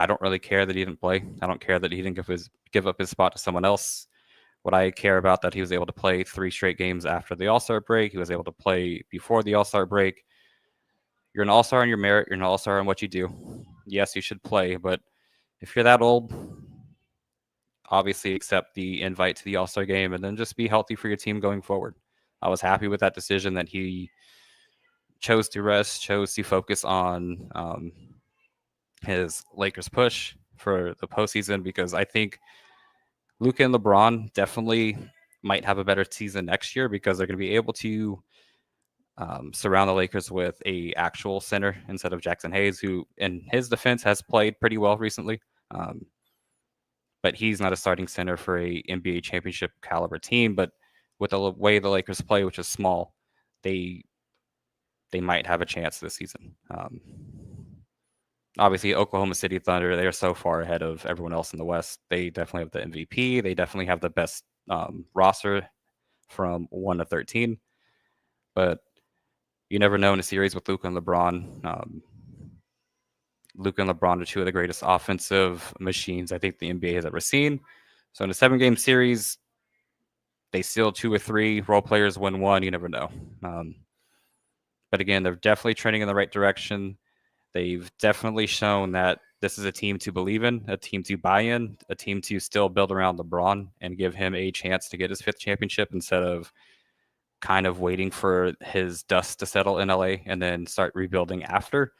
I don't really care that he didn't play. I don't care that he didn't give up his spot to someone else. What I care about that he was able to play 3 straight games after the All-Star break. He was able to play before the All-Star break. You're an All-Star on your merit. You're an All-Star on what you do. Yes, you should play, but if you're that old, obviously accept the invite to the All-Star game and then just be healthy for your team going forward. I was happy with that decision that he chose to rest, chose to focus on his Lakers push for the postseason, because I think Luka and LeBron definitely might have a better season next year because they're going to be able to surround the Lakers with a actual center instead of Jackson Hayes, who in his defense has played pretty well recently. But he's not a starting center for a NBA championship caliber team. But with the way the Lakers play, which is small, they might have a chance this season. Obviously, Oklahoma City Thunder, they are so far ahead of everyone else in the West. They definitely have the MVP. They definitely have the best roster from 1 to 13. But you never know in a series with Luka and LeBron. Luka and LeBron are 2 of the greatest offensive machines I think the NBA has ever seen. So in a 7-game series, they steal 2 or 3. Role players win 1. You never know. But again, they're definitely trending in the right direction. They've definitely shown that this is a team to believe in, a team to buy in, a team to still build around LeBron and give him a chance to get his 5th championship instead of kind of waiting for his dust to settle in LA and then start rebuilding after.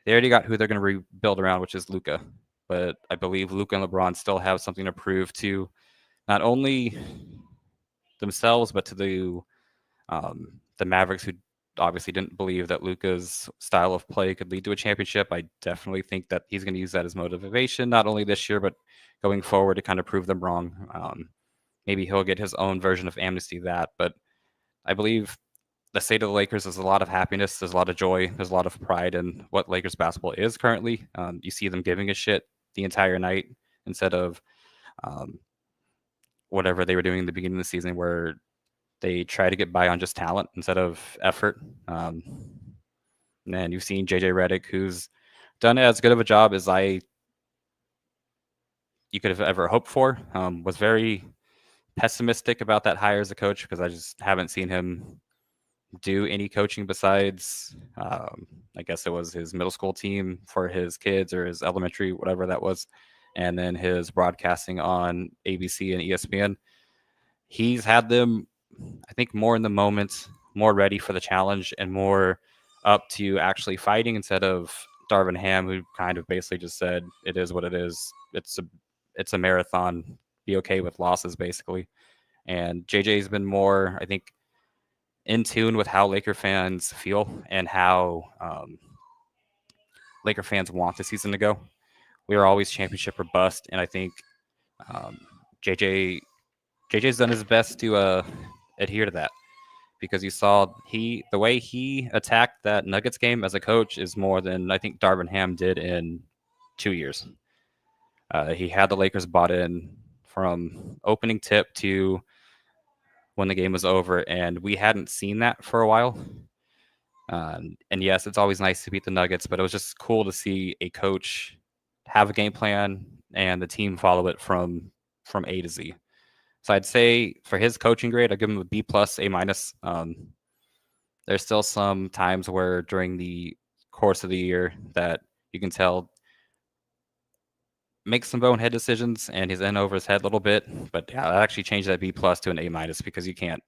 They already got who they're going to rebuild around, which is Luka. But I believe Luka and LeBron still have something to prove to not only themselves, but to the Mavericks, who obviously didn't believe that Luka's style of play could lead to a championship. I definitely think that he's going to use that as motivation, not only this year, but going forward to kind of prove them wrong. Maybe he'll get his own version of amnesty that, but I believe the state of the Lakers is a lot of happiness. There's a lot of joy. There's a lot of pride in what Lakers basketball is currently. You see them giving a shit the entire night instead of whatever they were doing in the beginning of the season, where they try to get by on just talent instead of effort. And you've seen JJ Reddick, who's done as good of a job as you could have ever hoped for. Was very pessimistic about that hire as a coach because I just haven't seen him do any coaching besides, I guess it was his middle school team for his kids or his elementary, whatever that was, and then his broadcasting on ABC and ESPN. He's had them, I think, more in the moment, more ready for the challenge, and more up to actually fighting instead of Darvin Ham, who kind of basically just said, it is what it is. It's a marathon. Be okay with losses, basically. And JJ's been more, I think, in tune with how Laker fans feel and how Laker fans want the season to go. We are always championship or bust, and I think JJ's done his best to adhere to that, because you saw the way he attacked that Nuggets game as a coach is more than I think Darvin Ham did in 2 years. He had the Lakers bought in from opening tip to when the game was over, and we hadn't seen that for a while. And yes, it's always nice to beat the Nuggets, but it was just cool to see a coach have a game plan and the team follow it from A to Z. So I'd say for his coaching grade, I'd give him a B+, A-. There's still some times where during the course of the year that you can tell makes some bonehead decisions and he's in over his head a little bit. But yeah, I actually changed that B+ to an A- because you can't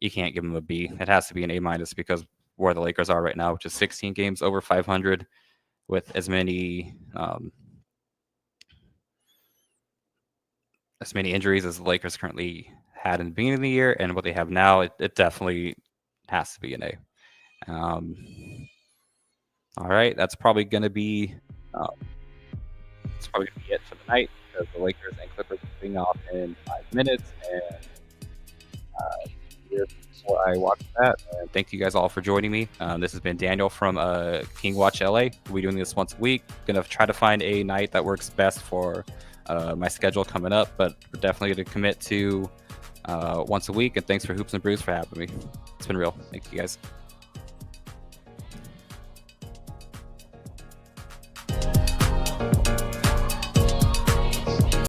give him a B. It has to be an A- because where the Lakers are right now, which is 16 games over 500 with as many injuries as the Lakers currently had in the beginning of the year and what they have now, it definitely has to be an A. All right, that's probably going to be it for the night, because the Lakers and Clippers are being off in 5 minutes. And here before I watch that, thank you guys all for joining me. This has been Daniel from King Watch LA. We're doing this once a week. Gonna try to find a night that works best for my schedule coming up, but we're definitely going to commit to once a week. And thanks for Hoops and Brews for having me. It's been real. Thank you guys.